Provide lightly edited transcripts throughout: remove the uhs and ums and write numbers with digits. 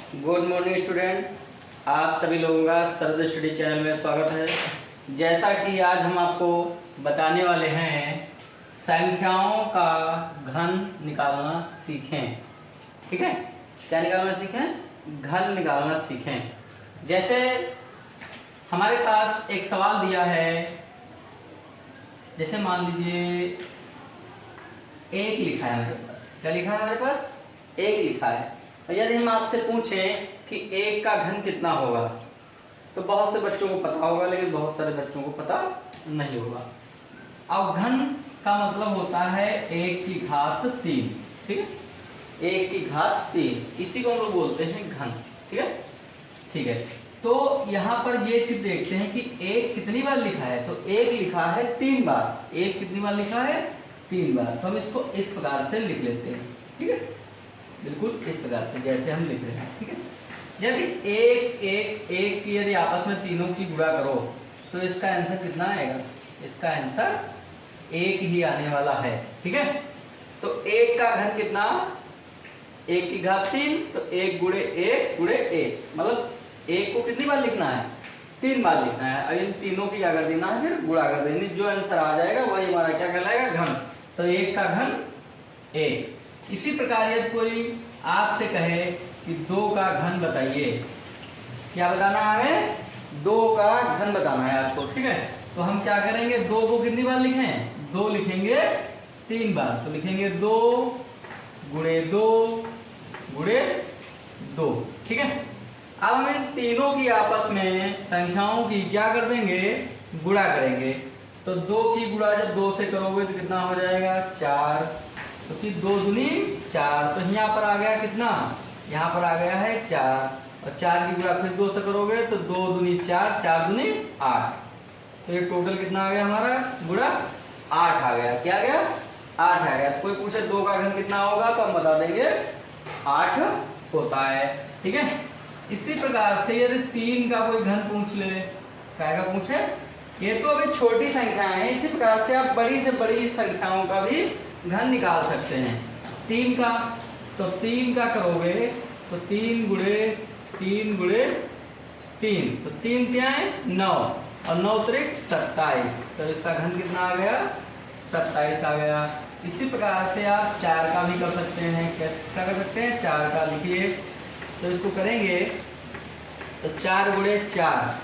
Good morning student, आप सभी लोगों का सरद स्टडी चैनल में स्वागत है। जैसा कि आज हम आपको बताने वाले हैं, संख्याओं का घन निकालना सीखें। ठीक है, क्या निकालना सीखें? घन निकालना सीखें। जैसे हमारे पास एक सवाल दिया है, जैसे मान लीजिए एक लिखा है हमारे पास। क्या लिखा है हमारे पास? एक लिखा है। यदि हम आपसे पूछें कि एक का घन कितना होगा, तो बहुत से बच्चों को पता होगा, लेकिन बहुत सारे बच्चों को पता नहीं होगा। अब घन का मतलब होता है एक की घात 3। ठीक है, एक की घात 3, इसी को हम लोग बोलते हैं घन। ठीक है, ठीक है। तो यहाँ पर ये चीज देखते हैं कि एक कितनी बार लिखा है, तो एक लिखा है 3 बार। एक कितनी बार लिखा है? 3 बार। तो हम इसको इस प्रकार से लिख लेते हैं। ठीक है, बिल्कुल इस प्रकार से जैसे हम लिख रहे हैं। ठीक है, यदि एक एक एक की यदि आपस में तीनों की गुणा करो तो इसका आंसर कितना आएगा? इसका आंसर एक ही आने वाला है। ठीक है, तो एक का घन कितना? एक की घात 3, तो एक गुणे एक, मतलब एक को कितनी बार लिखना है? 3 बार लिखना है। अब इन तीनों की क्या कर देना है? फिर गुणा कर देनी। जो आंसर आ जाएगा वही हमारा क्या कहलाएगा? घन। तो एक का घन एक। इसी प्रकार यदि कोई आपसे कहे कि 2 का घन बताइए, क्या बताना है हमें? 2 का घन बताना है आपको। ठीक है, तो हम क्या करेंगे? 2 को कितनी बार लिखें? 2 लिखेंगे 3 बार। तो लिखेंगे 2 गुणे 2 गुणे 2। ठीक है, अब हम इन तीनों की आपस में संख्याओं की क्या कर देंगे? गुणा करेंगे। तो 2 की गुणा जब 2 से करोगे तो कितना हो जाएगा? 4। तो फिर 2 दूनी 4, तो यहाँ पर आ गया कितना? यहाँ पर आ गया है 4। और 4 की गुणा फिर 2 से करोगे तो 2 दूनी 4, 4 दूनी 8। तो ये टोटल कितना आ गया हमारा? गुणा 8 आ गया। क्या आ गया? 8 आ गया। तो कोई पूछे 2 का घन कितना होगा, तो हम बता देंगे 8 होता है। ठीक है, इसी प्रकार से यदि 3 का कोई घन पूछ ले, क्या का पूछे? ये तो अभी छोटी संख्या है। इसी प्रकार से आप बड़ी से बड़ी संख्याओं का भी घन निकाल सकते हैं। 3 का, तो 3 का करोगे तो 3 गुणे 3 गुणे 3, तो 3 क्या है? 9, और 9 त्रिक 27। तो इसका घन कितना आ गया? 27 आ गया। इसी प्रकार से आप 4 का भी कर सकते हैं। कैसे कर सकते हैं? 4 का लिखिए, तो इसको करेंगे तो 4 गुणे 4,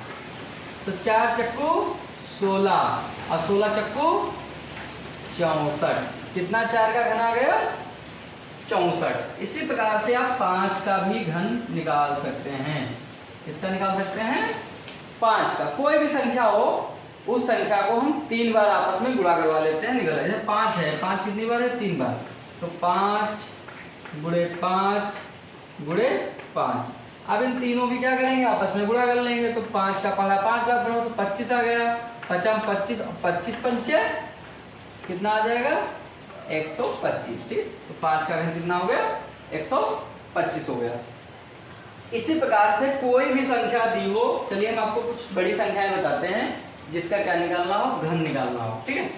तो 4 चक्कू 16, और 16 चक्कू 64। कितना 4 का घन आ गया? 64। इसी प्रकार से आप 5 का भी घन निकाल सकते हैं। किसका निकाल सकते हैं? 5 का। कोई भी संख्या हो, उस संख्या को हम 3 बार आपस में गुणा करवा लेते हैं, निकल। जैसे 5 है, 5 कितनी बार है? 3 बार। तो 5 गुणे 5 गुणे 5। अब इन तीनों की क्या करेंगे? आपस में गुणा कर लेंगे। तो 5 का पढ़ा 5 बार पढ़ो तो 25 आ गया। 5 25, 25 पंचे कितना आ जाएगा? 125। ठीक, तो 5 का घन कितना हो गया? 125 हो गया। इसी प्रकार से कोई भी संख्या दी हो, चलिए हम आपको कुछ बड़ी संख्याएं बताते हैं जिसका क्या निकालना हो? घन निकालना हो। ठीक है,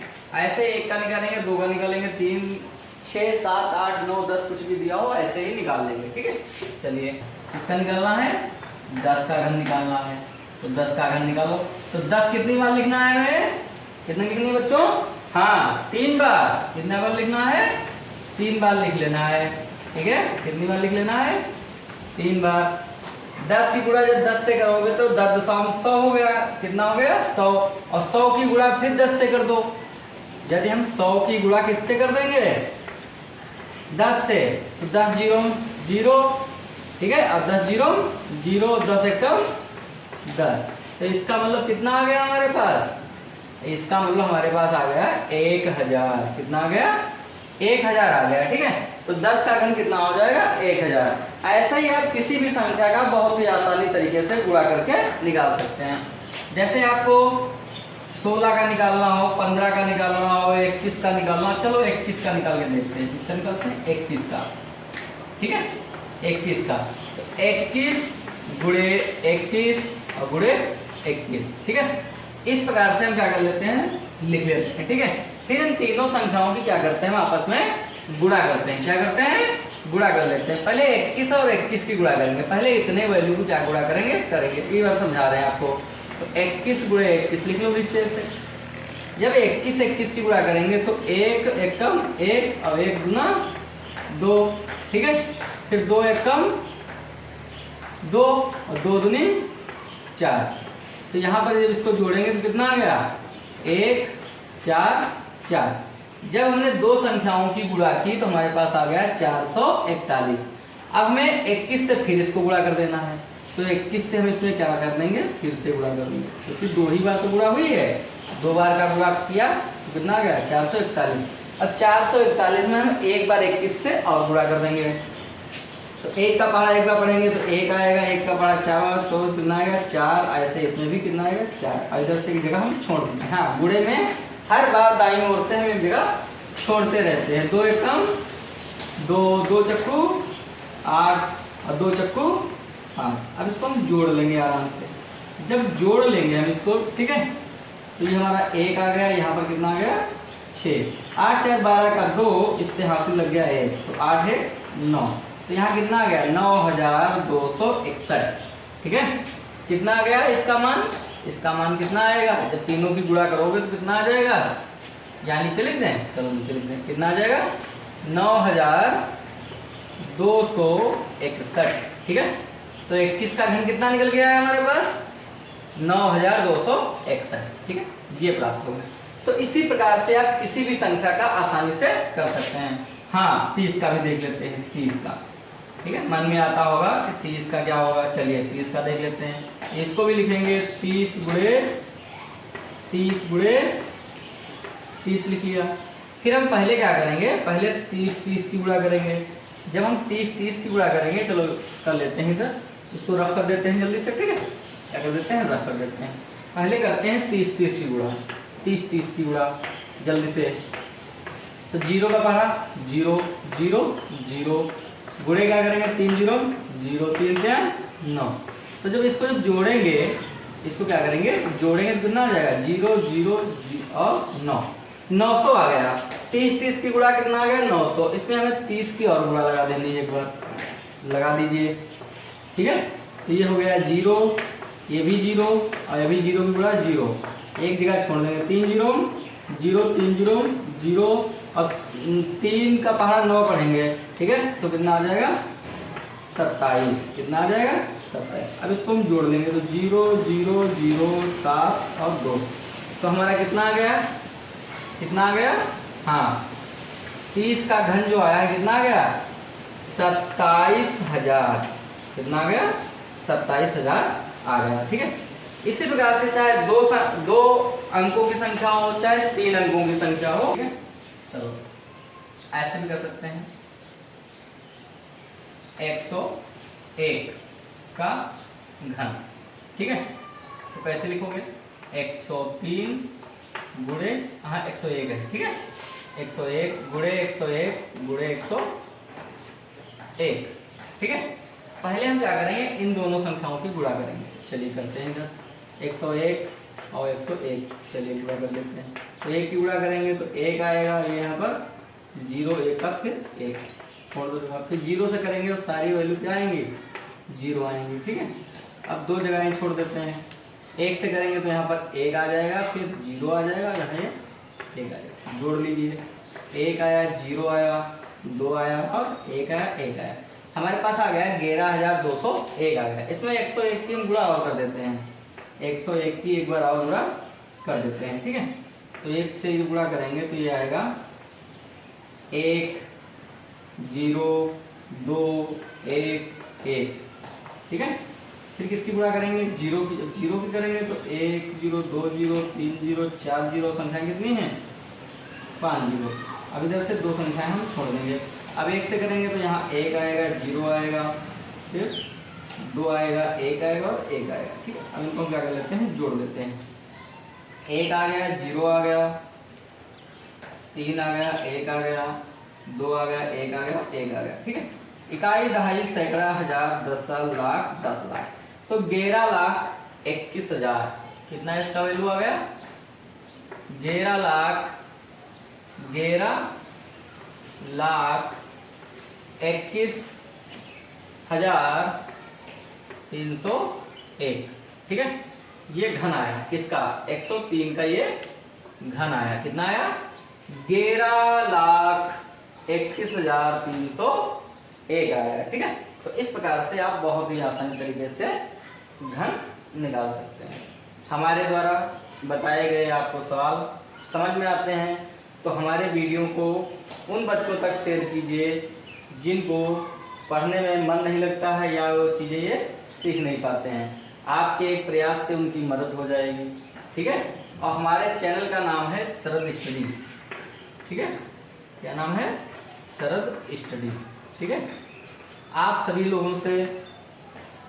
ऐसे 1 का निकालेंगे, 2 का निकालेंगे, 3 6 7 8 9 10 कुछ भी दिया हो ऐसे ही निकाल लेंगे। ठीक है, चलिए किसका निकालना है? 10 का घन निकालना है। तो 10 का घन निकालो। तो 10 कितनी बार लिखना है हमें? कितनी लिखनी है बच्चों? हाँ, 3 बार। कितना बार लिखना है? 3 बार लिख लेना है। ठीक है, कितनी बार लिख लेना है? 3 बार। 10 की गुणा जब 10 से करोगे तो 10 दशमलव 100 हो गया। कितना हो गया? 100। और 100 की गुणा फिर 10 से कर दो। यदि हम 100 की गुणा किससे कर देंगे? 10 से, तो 10 जीरो 0। ठीक है, अब 10 जीरो 0, 10 एकम 10। तो इसका मतलब कितना आ गया हमारे पास? इसका मतलब हमारे पास आ गया 1000। कितना आ गया? 1000 आ गया। ठीक है, तो 10 का घन कितना हो जाएगा? 1000। ऐसा ही आप किसी भी संख्या का बहुत ही आसानी तरीके से गुणा करके निकाल सकते हैं। जैसे आपको 16 का निकालना हो, 15 का निकालना हो, 21 का निकालना हो। चलो 21 का निकाल के देखते हैं। किसका निकालते हैं? 21 का। ठीक है, 21 का। तो 21 गुणे 21 और गुणे 21। ठीक है, इस प्रकार से हम क्या कर लेते हैं? लिख लेते हैं। ठीक है, फिर इन तीनों संख्याओं की क्या करते हैं? हम आपस में गुणा करते हैं। क्या करते हैं? गुणा कर लेते हैं। पहले 21 और 21 की गुणा करेंगे, पहले इतने वैल्यू को क्या गुणा करेंगे ये बार समझा रहे हैं आपको। तो 21 गुणे 21 लिख लो नीचे से। जब 21 21 की गुणा करेंगे तो 1 एकम 1 और 1 गुना 2, ठीक है। फिर 2 एकम 2 और 2 दूनी 4। तो यहाँ पर जब इसको जोड़ेंगे तो कितना आ गया 1 4 4। जब हमने दो संख्याओं की गुणा की तो हमारे पास आ गया 441। अब हमें 21 से फिर इसको गुणा कर देना है, तो 21 से हम इसमें क्या कर देंगे फिर से गुणा कर देंगे, क्योंकि दो ही बार तो गुणा हुई है, 2 बार का गुणा किया तो कितना आ गया 441। अब 441 में हम एक बार 21 से और गुणा कर देंगे, तो एक का पहाड़ा एक बार पढ़ेंगे तो 1 आएगा, 1 का पहाड़ा 4 तो कितना आएगा 4। ऐसे इसमें भी कितना आएगा 4। इधर से एक जगह हम छोड़ देंगे। हाँ, गुणे में हर बार दाईं ओर से हम एक जगह छोड़ते रहते हैं। 2 एकम 2, 2 चक्कू 8 और 2 चक्कू 8। अब इसको हम जोड़ लेंगे आराम से। जब जोड़ लेंगे हम इसको, ठीक है, तो ये हमारा 1 आ गया, यहाँ पर कितना आ गया 6। 8 4 12 का 2, इस पे हासिल लग गया 1, तो 8 है 9। तो यहाँ कितना आ गया 9261, ठीक है। कितना आ गया इसका मान, इसका मान कितना आएगा जब तीनों की गुणा करोगे तो कितना आ जाएगा, यहाँ नीचे लिख दें, चलो नीचे लिख दें, कितना आ जाएगा 9261, ठीक है। तो 21 का घन कितना निकल गया है हमारे पास 9261, ठीक है, ये प्राप्त हो गया। तो इसी प्रकार से आप किसी भी संख्या का आसानी से कर सकते हैं। हाँ, 30 का भी देख लेते हैं, 30 का, ठीक है, मन में आता होगा कि 30 का क्या होगा, चलिए 30 का देख लेते हैं। इसको भी लिखेंगे 30 गुणे 30 लिख लिया। फिर हम पहले क्या करेंगे, पहले 30 की गुणा करेंगे। जब हम 30 की गुणा करेंगे, चलो कर लेते हैं इधर, इसको रफ कर देते हैं जल्दी से, ठीक है, क्या कर देते हैं रफ कर देते हैं। पहले करते हैं 30 की गुणा, 30 की गुणा जल्दी से। तो 0 का पढ़ा 0 0 0, गुणे क्या करेंगे 3 0 0 3 9। तो जब इसको जोड़ेंगे, इसको क्या करेंगे जोड़ेंगे तो कितना आ जाएगा 0 0 और 9, 900 आ गया। 30 की गुणा कितना आ गया 900। इसमें हमें 30 की और गुणा लगा देनी है, एक बार लगा दीजिए, ठीक है। तो ये हो गया 0, ये भी 0 और ये भी 0 की गुणा 0, एक जगह छोड़ देंगे 3 0 0 3 0 0 और 3 का पहाड़ा 9 पढ़ेंगे, ठीक है। तो कितना आ जाएगा 27, कितना आ जाएगा 27। अब इसको हम जोड़ लेंगे तो 0 0 0 7 और 2, तो हमारा कितना आ गया, कितना आ गया, हाँ 30 का घन जो आया है कितना आ गया 27,000, कितना आ गया 27,000 आ गया, ठीक है। इसी प्रकार से चाहे दो अंकों की संख्या हो, चाहे 3 अंकों की संख्या हो, ठीक है। चलो ऐसे भी कर सकते हैं, 101 का घन, ठीक है। तो कैसे लिखोगे 103 गुणे, हाँ 101 है, ठीक है, 101 गुणे 101 गुणे 101, ठीक है। पहले हम क्या करेंगे इन दोनों संख्याओं की गुणा करेंगे, चलिए करते हैं इधर 101 और 101, चलिए गुणा कर लेते हैं। तो 1 की गुणा करेंगे तो 1 आएगा, ये यहाँ पर 0 1 का फिर 1 छोड़ दो जगह, फिर 0 से करेंगे तो सारी वैल्यू क्या आएंगी 0 आएंगी, ठीक है। अब 2 जगहें छोड़ देते हैं, 1 से करेंगे तो यहाँ पर 1 आ जाएगा, फिर 0 आ जाएगा, यहाँ 1 आ जाएगा, जोड़ लीजिए 1 आया 0 आया 2 आया और 1 आया 1 आया, हमारे पास आ गया 11,201 आ गया। इसमें 101 की गुणा और कर देते हैं, 101 की एक बार और गुणा कर देते हैं, ठीक है। तो 1 से गुणा करेंगे तो ये आएगा 1 0 2 1 1, ठीक है। फिर किसकी गुणा करेंगे 0 की करेंगे तो 1 0 2 0 3 0 4 0, संख्या कितनी है 5 0। अब इधर से 2 संख्याएं हम छोड़ देंगे। अब 1 से करेंगे तो यहाँ 1 आएगा 0 आएगा, फिर 2 आएगा 1 आएगा और 1 आएगा, ठीक है। अब इनको हम क्या कर लेते हैं जोड़ देते हैं, 1 आ गया 0 आ गया 3 आ गया 1 आ गया 2 आ गया 1 आ गया 1 आ गया, ठीक है। इकाई दहाई सैकड़ा हजार दशल लाख 10 लाख, तो 11,21,000 कितना इसका वैल्यू आ गया 11,21,000 21,301, ठीक है। ये घन आया किसका, 103 का ये घन आया, कितना आया, 11,21,301 आया, ठीक है। तो इस प्रकार से आप बहुत ही आसानी तरीके से घन निकाल सकते हैं। हमारे द्वारा बताए गए आपको सवाल समझ में आते हैं तो हमारे वीडियो को उन बच्चों तक शेयर कीजिए जिनको पढ़ने में मन नहीं लगता है या वो चीज़ें ये सीख नहीं पाते हैं। आपके एक प्रयास से उनकी मदद हो जाएगी, ठीक है। और हमारे चैनल का नाम है शरद स्टडी, ठीक है। क्या नाम है, शरद स्टडी, ठीक है। आप सभी लोगों से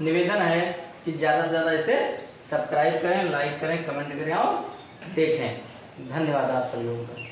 निवेदन है कि ज़्यादा से ज़्यादा इसे सब्सक्राइब करें, लाइक करें, कमेंट करें और देखें। धन्यवाद आप सभी लोगों का।